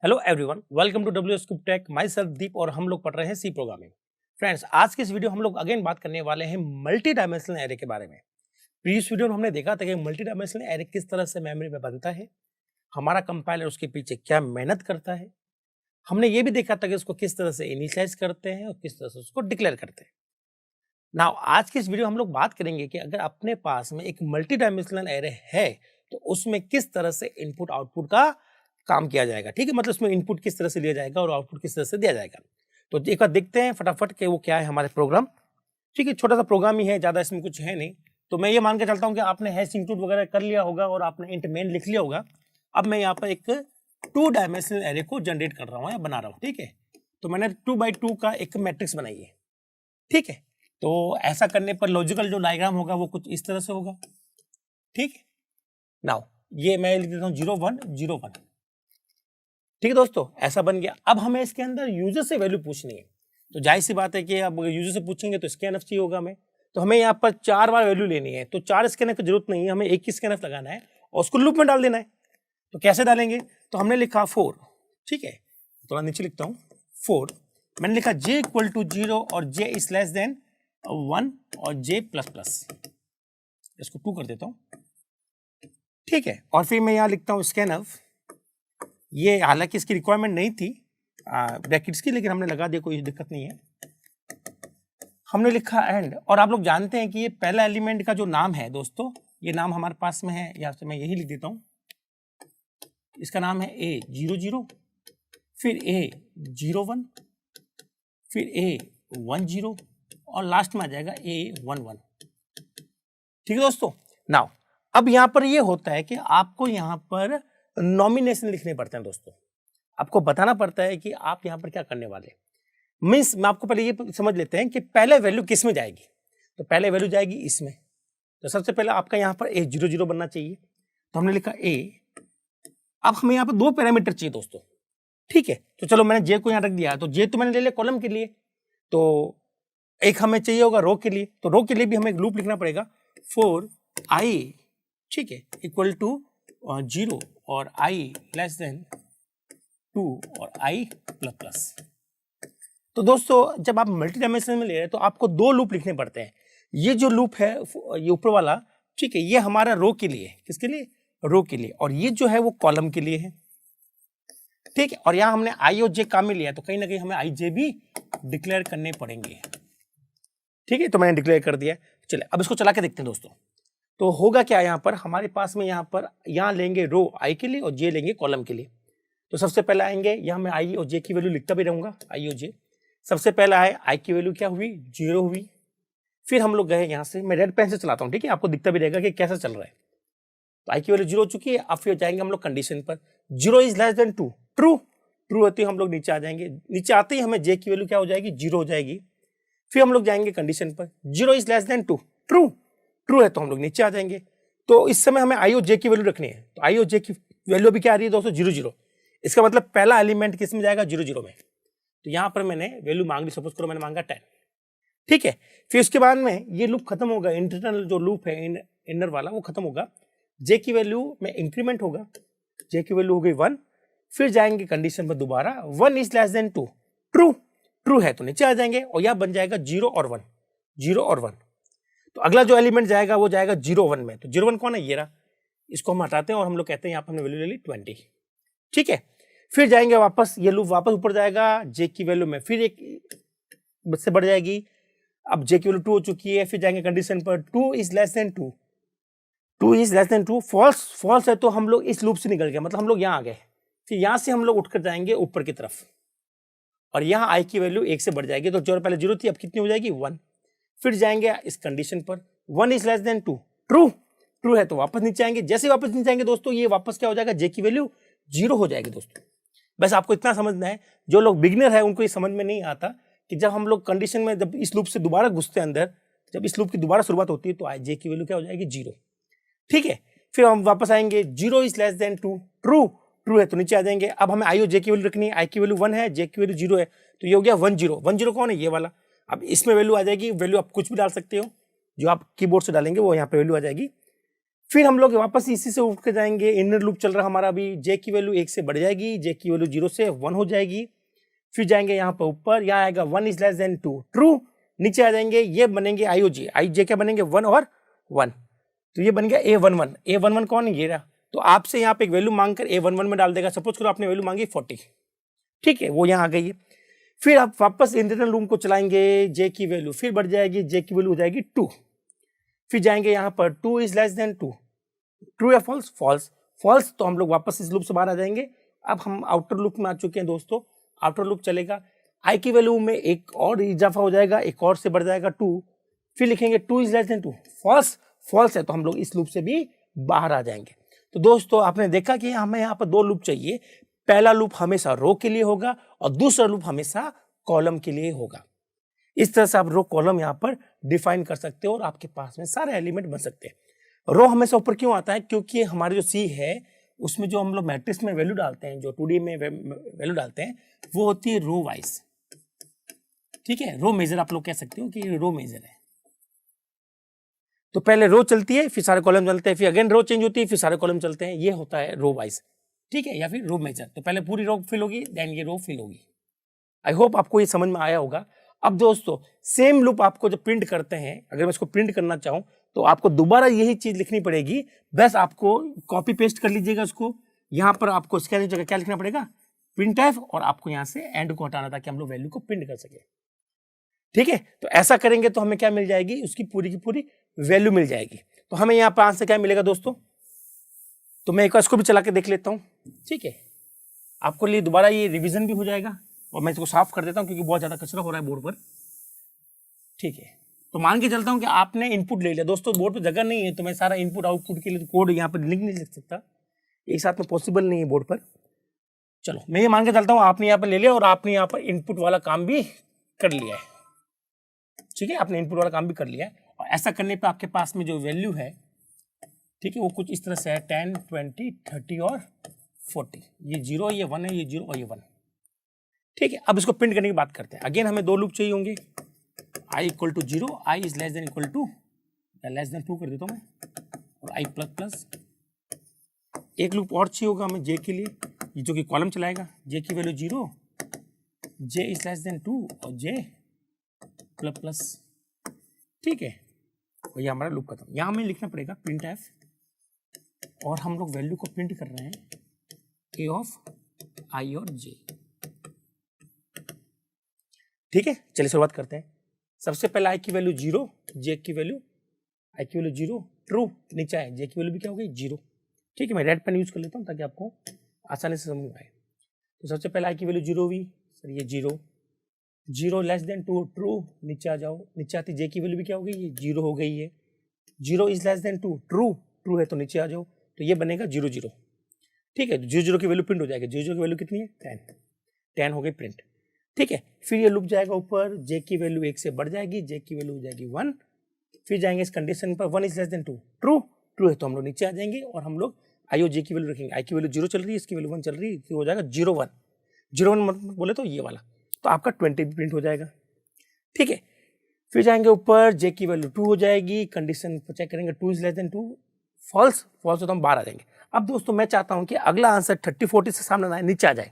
Hello everyone, welcome to W Scoop Tech. Myself Deep और हम लोग पढ़ रहे हैं सी प्रोग्रामिंग। फ्रेंड्स, आज के इस वीडियो हम लोग अगेन बात करने वाले हैं मल्टी डायमेंशनल एरे के बारे में। प्रीवियस वीडियो में हमने देखा था कि मल्टी डायमेंशनल एरे किस तरह से मेमोरी में बनता है, हमारा कंपाइलर उसके पीछे क्या मेहनत करता है। हमने ये भी देखा था कि उसको किस तरह से इनिशियलाइज करते हैं और किस तरह से उसको डिक्लेयर करते हैं। नाउ आज की इस वीडियो हम लोग बात करेंगे कि अगर अपने पास में एक मल्टी डायमेंशनल एरे है तो उसमें किस तरह से इनपुट आउटपुट का काम किया जाएगा। ठीक है, मतलब उसमें इनपुट किस तरह से लिया जाएगा और आउटपुट किस तरह से दिया जाएगा। तो एक बार देखते हैं फटाफट कि वो क्या है हमारे प्रोग्राम। ठीक है, छोटा सा प्रोग्राम ही है, ज्यादा इसमें कुछ है नहीं। तो मैं ये मान के चलता हूँ कि आपने हैश इंक्लूड वगैरह कर लिया होगा और आपने इंट मेन लिख लिया होगा। अब मैं यहाँ पर एक 2 डायमेंशनल एरे को जनरेट कर रहा हूँ या बना रहा हूँ। ठीक है, तो मैंने 2x2 का एक मैट्रिक्स बनाई है। ठीक है, तो ऐसा करने पर लॉजिकल जो डायग्राम होगा वो कुछ इस तरह से होगा। ठीक है, नाउ ये मैं लिख देता हूँ 0 1 0 1। ठीक है दोस्तों, ऐसा बन गया। अब हमें इसके अंदर यूजर से वैल्यू पूछनी है, तो जाहिर सी बात है कि अब यूजर से पूछेंगे तो स्कैनफ चाहिए होगा हमें। तो हमें यहाँ पर 4 बार वैल्यू लेनी है, तो 4 स्कैनफ की जरूरत नहीं है, हमें एक ही स्कैनफ लगाना है और उसको लूप में डाल देना है। तो कैसे डालेंगे, तो हमने लिखा 4। ठीक है, थोड़ा नीचे लिखता हूँ 4। मैंने लिखा j इक्वल टू 0 और j इज लेस देन 1 और j प्लस प्लस, इसको 2 कर देता हूँ। ठीक है, और फिर मैं यहाँ लिखता हूँ स्कैनफ। ये हालांकि इसकी रिक्वायरमेंट नहीं थी ब्रैकेट्स की, लेकिन हमने लगा दिया, कोई दिक्कत नहीं है। हमने लिखा एंड, और आप लोग जानते हैं कि ये पहला एलिमेंट का जो नाम है दोस्तों, ये नाम हमारे पास में है, या तो मैं यही लिख देता हूं। इसका नाम है a 0 0, फिर a 0 1, फिर a 1 0 और लास्ट में आ जाएगा a 1 1। ठीक है दोस्तों, नाउ अब यहां पर ये होता है कि आपको यहां पर नॉमिनेशन लिखने पड़ते हैं दोस्तों। आपको बताना पड़ता है कि आप यहां पर क्या करने वाले। मीन्स मैं आपको पहले ये समझ लेते हैं कि पहले वैल्यू किस में जाएगी। तो पहले वैल्यू जाएगी इसमें, तो सबसे पहले आपका यहां पर a 0 0 बनना चाहिए। तो हमने लिखा a। अब हमें यहाँ पर 2 पैरामीटर चाहिए दोस्तों। ठीक है, तो चलो मैंने j को यहाँ रख दिया, तो j तो मैंने ले लिया कॉलम के लिए, तो एक हमें चाहिए होगा रो के लिए। तो रो के लिए भी हमें एक लूप लिखना पड़ेगा, 4 i, ठीक है, इक्वल टू 0 और i लेस देन 2 और i प्लस प्लस। तो दोस्तों जब आप मल्टी डायमेंशनल में ले रहे हैं तो आपको 2 लूप लिखने पड़ते हैं। ये जो लूप है ये ऊपर वाला, ठीक है, ये हमारा रो के लिए, किसके लिए, रो के लिए, और ये जो है वो कॉलम के लिए है। ठीक है, और यहाँ हमने i और j काम में लिया, तो कहीं ना कहीं हमें i j भी डिक्लेयर करने पड़ेंगे। ठीक है, तो मैंने डिक्लेयर कर दिया। चलिए अब इसको चला के देखते हैं दोस्तों। तो होगा क्या, यहाँ पर हमारे पास में यहाँ लेंगे रो i के लिए और j लेंगे कॉलम के लिए। तो सबसे पहले आएंगे, यहाँ मैं i और j की वैल्यू लिखता भी रहूंगा, i और j। सबसे पहला है i की वैल्यू क्या हुई, 0 हुई। फिर हम लोग गए यहाँ से, मैं रेड पेन से चलाता हूँ, ठीक है, आपको दिखता भी रहेगा कि कैसा चल रहा है। तो i की वैल्यू 0 हो चुकी है। अब फिर जाएंगे हम लोग कंडीशन पर, 0 is less than 2, true. True होती है हम लोग नीचे आ जाएंगे। नीचे आते ही हमें j की वैल्यू क्या हो जाएगी, 0 हो जाएगी। फिर हम लोग जाएंगे कंडीशन पर, 0 is less than 2, true. True है तो हम लोग नीचे आ जाएंगे। तो इस समय हमें i और j की वैल्यू रखनी है। तो i और j की वैल्यू भी क्या आ रही है दोस्तों, 0 0। इसका मतलब पहला एलिमेंट किस में जाएगा, 0 0 में। तो यहाँ पर मैंने वैल्यू मांग ली, सपोज करो मैंने मांगा 10। ठीक है, फिर उसके बाद में ये लूप खत्म होगा, इंटरनल जो लूप है इनर वाला वो खत्म होगा। j की वैल्यू में इंक्रीमेंट होगा, j की वैल्यू हो गई 1। फिर जाएंगे कंडीशन पर दोबारा, 1 is less than 2, true. True है तो नीचे आ जाएंगे और यह बन जाएगा 0 और 1, 0 और 1। तो अगला जो एलिमेंट जाएगा वो जाएगा 0 1 में। तो 0 1 कौन है, ये रहा। इसको हम हटाते हैं और हम लोग कहते हैं यहाँ पर हमने वैल्यू ले ली 20। ठीक है, फिर जाएंगे वापस, ये लूप वापस ऊपर जाएगा, j की वैल्यू में फिर एक से बढ़ जाएगी। अब j की वैल्यू 2 हो चुकी है। फिर जाएंगे कंडीशन पर, 2 is less than 2, 2 is less than 2, false. False है तो हम लोग इस लूप से निकल गए, मतलब हम लोग यहाँ आ गए। फिर यहाँ से हम लोग उठकर जाएंगे ऊपर की तरफ और यहाँ i की वैल्यू 1 से बढ़ जाएगी। तो जो पहले 0 थी अब कितनी हो जाएगी, 1। फिर जाएंगे इस कंडीशन पर, 1 is less than 2, true. True है तो वापस नीचे आएंगे। जैसे वापस नीचे आएंगे दोस्तों, ये वापस क्या हो जाएगा, j की वैल्यू 0 हो जाएगी दोस्तों। बस आपको इतना समझना है, जो लोग बिगिनर है उनको ये समझ में नहीं आता कि जब हम लोग कंडीशन में, जब इस लूप से दोबारा घुसते हैं अंदर, जब इस लूप की दोबारा शुरुआत होती है तो j की वैल्यू क्या हो जाएगी, 0। ठीक है, फिर हम वापस आएंगे, 0 is less than 2, true. True है तो नीचे आ जाएंगे। अब हमें i और j की वैल्यू रखनी है, i की वैल्यू 1 है, j की वैल्यू 0 है, तो ये हो गया 1 0। 1 0 कौन है, ये वाला। अब इसमें वैल्यू आ जाएगी, वैल्यू आप कुछ भी डाल सकते हो, जो आप कीबोर्ड से डालेंगे वो यहाँ पे वैल्यू आ जाएगी फिर हम लोग वापस इसी से उठ के जाएंगे, इनर लूप चल रहा हमारा अभी, जे की वैल्यू 1 से बढ़ जाएगी, जे की वैल्यू 0 से 1 हो जाएगी। फिर जाएंगे यहाँ पर ऊपर, यहाँ आएगा 1 इज लेस देन 2 ट्रू, नीचे आ जाएंगे, ये बनेंगे आईओजे, आई जे क्या बनेंगे 1 और 1, तो ये बन गया A11। A11 कौन है, ये रहा। तो आपसे यहाँ पे एक वैल्यू मांगकर A11 में डाल देगा, सपोज करो आपने वैल्यू मांगी 40, ठीक है, वो यहाँ आ गई है। फिर आप वापस इंटरनल लूप को चलाएंगे, जे की वैल्यू फिर बढ़ जाएगी, जे की वैल्यू हो जाएगी 2। फिर जाएंगे यहाँ पर 2 इज लेस देन 2, ट्रू या फॉल्स, फॉल्स, फॉल्स, तो हम लोग वापस इस लूप से बाहर आ जाएंगे। अब हम आउटर लूप में आ चुके हैं दोस्तों, आउटर लूप चलेगा, आई की वैल्यू में एक और इजाफा हो जाएगा, एक और से बढ़ जाएगा 2, फिर लिखेंगे 2 is less than 2, false, false है, तो हम लोग इस लूप से भी बाहर आ जाएंगे। तो दोस्तों आपने देखा कि हमें यहाँ पर 2 लूप चाहिए, पहला लूप हमेशा रो के लिए होगा और दूसरा लूप हमेशा कॉलम के लिए होगा। इस तरह से आप रो कॉलम यहाँ पर डिफाइन कर सकते हो और आपके पास में सारे एलिमेंट बन सकते हैं। रो हमेशा ऊपर क्यों आता है, क्योंकि हमारे जो सी है उसमें जो हम लोग मैट्रिक्स में वैल्यू डालते हैं, जो 2D में वैल्यू डालते हैं, वो होती है रो वाइज, ठीक है, रो मेजर आप लोग कह सकते हो कि रो मेजर है। तो पहले रो चलती है, फिर सारे कॉलम चलते हैं, फिर अगेन रो चेंज होती है, फिर सारे कॉलम चलते हैं, ये होता है रो वाइज, ठीक है, या फिर रो मेजर। तो पहले पूरी रो फिल होगी, देन ये रो फिल होगी। आई होप आपको ये समझ में आया होगा। अब दोस्तों सेम लूप आपको जब प्रिंट करते हैं, अगर मैं इसको प्रिंट करना चाहूं तो आपको दोबारा यही चीज लिखनी पड़ेगी, बस आपको कॉपी पेस्ट कर लीजिएगा उसको, यहां पर आपको इसके जगह क्या लिखना पड़ेगा, प्रिंट एफ, और आपको यहां से एंड को हटाना ताकि हम लोग वैल्यू को प्रिंट कर सके, ठीक है। तो ऐसा करेंगे तो हमें क्या मिल जाएगी, उसकी पूरी की पूरी वैल्यू मिल जाएगी। तो हमें यहाँ पर आंसर क्या मिलेगा दोस्तों, तो मैं एक बार इसको भी चला के देख लेता हूँ, ठीक है, आपको लिए दोबारा ये रिवीजन भी हो जाएगा, और मैं इसको साफ कर देता हूँ क्योंकि बहुत ज्यादा कचरा हो रहा है बोर्ड पर, ठीक है। तो मान के चलता हूँ कि आपने इनपुट ले लिया, दोस्तों बोर्ड पर जगह नहीं है तो मैं सारा इनपुट आउटपुट के लिए कोड यहाँ पर लिख नहीं लिख सकता, एक साथ में पॉसिबल नहीं है बोर्ड पर। चलो मैं ये मान के चलता हूँ आपने यहाँ पर ले लिया और आपने यहाँ पर इनपुट वाला काम भी कर लिया है, ठीक है, आपने इनपुट वाला काम भी कर लिया है। और ऐसा करने पे आपके पास में जो वैल्यू है, ठीक है, वो कुछ इस तरह से है 10, 20, 30 और 40, ये 0, ये 1 है, ये 0 और ये 1, ठीक है। अब इसको प्रिंट करने की बात करते हैं। अगेन हमें 2 लूप चाहिए होंगे, i equal to 0, i is less than equal to या लेस देन 2 कर देता हूँ मैं, और i प्लस प्लस, एक लूप और चाहिए होगा हमें j के लिए, ये जो कि कॉलम चलाएगा, j की value 0, j is less than 2 और j प्लस प्लस, ठीक है, और ये हमारा लूप खत्म। यहाँ हमें लिखना पड़ेगा प्रिंट एफ, और हम लोग वैल्यू को प्रिंट कर रहे हैं a ऑफ i और j, ठीक है। चलिए शुरुआत करते हैं। सबसे पहले i की वैल्यू 0, j की वैल्यू, i की वैल्यू 0 ट्रू, नीचे है j की वैल्यू भी क्या हो गई 0, ठीक है। मैं रेड पेन यूज कर लेता हूँ ताकि आपको आसानी से समझ में आए। तो सबसे पहले i की वैल्यू 0 हुई, सर ये 0, 0 लेस देन 2 ट्रू, नीचे आ जाओ, नीचे आती j की वैल्यू भी क्या हो गई, ये 0 हो गई है, 0 is less than 2 true, true है तो नीचे आ जाओ, तो ये बनेगा 0 0, ठीक है। 0 0 की वैल्यू प्रिंट हो जाएगी, 0 0 की वैल्यू कितनी है 10, 10 हो गई प्रिंट, ठीक है। फिर ये लूप जाएगा ऊपर, j की वैल्यू 1 से बढ़ जाएगी, j की वैल्यू हो जाएगी 1, फिर जाएंगे इस कंडीशन पर 1 is less than 2 true, true है तो हम लोग नीचे आ जाएंगे और हम लोग i और j की वैल्यू रखेंगे, i की वैल्यू 0 चल रही है, इसकी वैल्यू 1 चल रही है, तो हो जाएगा 0 1, 0 1 बोले तो ये वाला, तो आपका 20 भी प्रिंट हो जाएगा, ठीक है। फिर जाएंगे ऊपर, j की वैल्यू 2 हो जाएगी, कंडीशन चेक करेंगे 2 is less than 2, false, false हो तो हम बाहर आ जाएंगे। अब दोस्तों मैं चाहता हूं कि अगला आंसर 30 40 से सामने आए, नीचे आ जाए,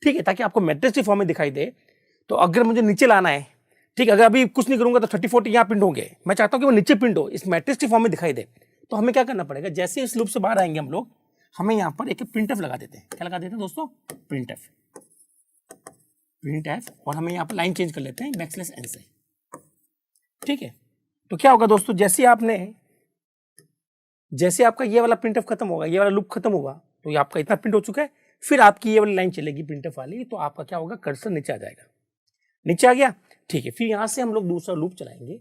ठीक है, ताकि आपको मैट्रिक्स की फॉर्म में दिखाई दे। तो अगर मुझे नीचे लाना है, ठीक है, अगर अभी कुछ नहीं करूंगा तो 30 40 यहाँ प्रिंट होंगे, मैं चाहता हूं कि वो नीचे प्रिंट हो, इस मैट्रिक्स की फॉर्म में दिखाई दे। तो हमें क्या करना पड़ेगा, जैसे इस लूप से बाहर आएंगे हम लोग, हमें यहाँ पर एक प्रिंट एफ लगा देते हैं, क्या लगा देते हैं दोस्तों, प्रिंट एफ, प्रिंट एफ, और हमें यहाँ पर लाइन चेंज कर लेते हैं बैकस्लैश एन से, ठीक है। तो क्या होगा दोस्तों, जैसे आपका ये वाला प्रिंट एफ खत्म होगा, ये वाला लूप खत्म होगा, तो ये आपका इतना प्रिंट हो चुका है, फिर आपकी ये वाली लाइन चलेगी प्रिंट एफ वाली, तो आपका क्या होगा, कर्सर नीचे आ जाएगा, नीचे आ गया, ठीक है। फिर यहाँ से हम लोग दूसरा लूप चलाएंगे,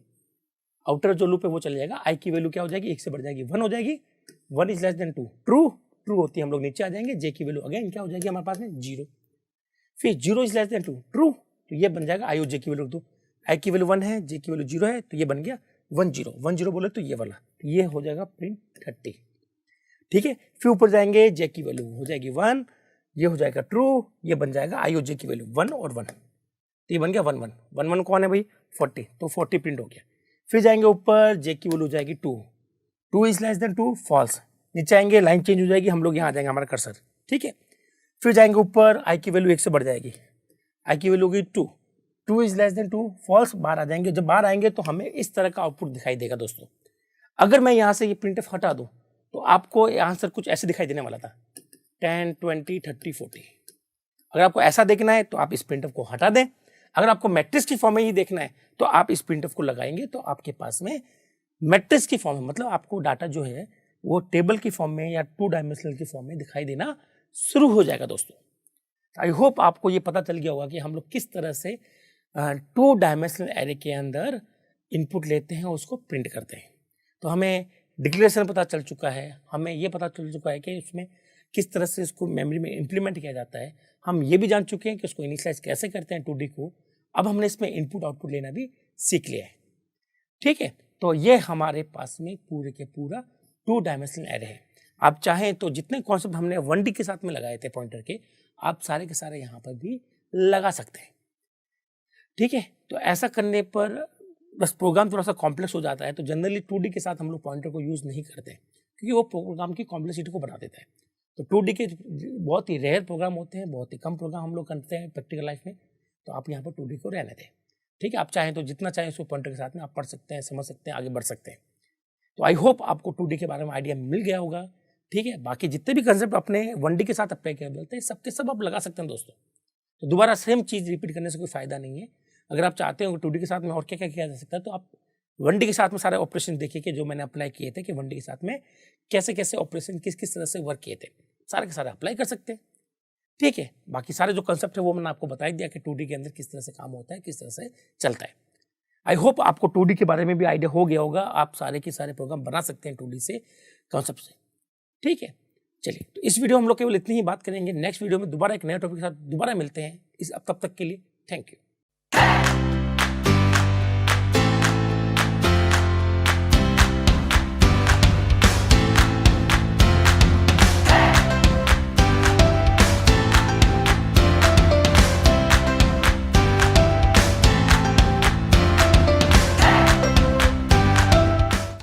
आउटर जो लूप है वो चल जाएगा, i की वैल्यू क्या हो जाएगी, 1 से बढ़ जाएगी 1 हो जाएगी, 1 is less than 2 true, true होती है, हम लोग नीचे आ जाएंगे, j की वैल्यू अगेन क्या हो जाएगी हमारे पास में 0, फिर 0 इज लेस देन 2 ट्रू, तो ये बन जाएगा i और j की वैल्यू दो, i की वैल्यू 1 है, j की वैल्यू 0 है, तो ये बन गया 1 0, 1 0 बोले तो ये वाला, तो ये हो जाएगा प्रिंट 30, ठीक है। फिर ऊपर जाएंगे, j की वैल्यू हो जाएगी 1, ये हो जाएगा ट्रू, ये बन जाएगा i और j की वैल्यू 1 और 1, तो ये बन गया 1 1, 1 1 कौन है भाई 40, तो 40 प्रिंट हो गया। फिर जाएंगे ऊपर, j की वैल्यू हो जाएगी 2, 2 इज लेस देन 2 फॉल्स, नीचे आएंगे लाइन चेंज हो जाएगी, हम लोग यहाँ आ जाएंगे हमारा कर्सर, ठीक है। फिर जाएंगे ऊपर, आई की वैल्यू 1 से बढ़ जाएगी, आई की वैल्यू होगी 2, 2 इज लेस देन 2 फॉल्स, बाहर आ जाएंगे। जब बाहर आएंगे तो हमें इस तरह का आउटपुट दिखाई देगा दोस्तों। अगर मैं यहाँ से ये प्रिंटफ हटा दूँ तो आपको आंसर कुछ ऐसे दिखाई देने वाला था 10, 20, 30, 40। अगर आपको ऐसा देखना है तो आप इस प्रिंटफ को हटा दें। अगर आपको मैट्रिक्स की फॉर्म में ही देखना है तो आप इस प्रिंटफ को लगाएंगे तो आपके पास में मैट्रिक्स की फॉर्म में, मतलब आपको डाटा जो है वो टेबल की फॉर्म में या 2 डायमेंशनल की फॉर्म में दिखाई देना शुरू हो जाएगा दोस्तों। आई होप आपको ये पता चल गया होगा कि हम लोग किस तरह से 2 डायमेंशनल एरे के अंदर इनपुट लेते हैं, उसको प्रिंट करते हैं। तो हमें डिक्लेरेशन पता चल चुका है, हमें ये पता चल चुका है कि उसमें किस तरह से इसको मेमोरी में इम्प्लीमेंट किया जाता है। हम ये भी जान चुके हैं कि उसको इनिशियलाइज कैसे करते हैं 2D को। अब हमने इसमें इनपुट आउटपुट लेना भी सीख लिया है, ठीक है। तो ये हमारे पास में पूरे के पूरा 2 डायमेंशनल एरे है। आप चाहें तो जितने कॉन्सेप्ट हमने 1D के साथ में लगाए थे पॉइंटर के, आप सारे के सारे यहाँ पर भी लगा सकते हैं, ठीक है। तो ऐसा करने पर बस प्रोग्राम थोड़ा सा कॉम्प्लेक्स हो जाता है, तो जनरली 2D के साथ हम लोग पॉइंटर को यूज़ नहीं करते क्योंकि वो प्रोग्राम की कॉम्प्लेक्सिटी को बढ़ा देता है। तो 2D के बहुत ही रेयर प्रोग्राम होते हैं, बहुत ही कम प्रोग्राम हम लोग करते हैं प्रैक्टिकल लाइफ में, तो आप यहाँ पर 2D को रहने दें, ठीक है। आप चाहें तो जितना चाहें उसको पॉइंटर के साथ में आप पढ़ सकते हैं, समझ सकते हैं, आगे बढ़ सकते हैं। तो आई होप आपको 2D के बारे में आइडिया मिल गया होगा, ठीक है। बाकी जितने भी कंसेप्ट अपने 1D के साथ अप्लाई किए बोलते हैं, सबके सब आप लगा सकते हैं दोस्तों। तो दोबारा सेम चीज़ रिपीट करने से कोई फायदा नहीं है। अगर आप चाहते हो 2D के साथ में और क्या क्या किया जा सकता है, तो आप 1D के साथ में सारे ऑपरेशन देखिए कि जो मैंने अप्लाई किए थे कि 1D के साथ में कैसे कैसे ऑपरेशन किस किस तरह से वर्क किए थे, सारे के सारे अप्लाई कर सकते हैं, ठीक है। बाकी सारे जो कंसेप्ट है वो मैंने आपको बता ही दिया कि 2D के अंदर किस तरह से काम होता है, किस तरह से चलता है। आई होप आपको 2D के बारे में भी आइडिया हो गया होगा, आप सारे के सारे प्रोग्राम बना सकते हैं 2D से कॉन्सेप्ट से, ठीक है। चलिए, तो इस वीडियो हम लोग केवल इतनी ही बात करेंगे। नेक्स्ट वीडियो में दोबारा एक नए टॉपिक के साथ दोबारा मिलते हैं। तब तक के लिए थैंक यू।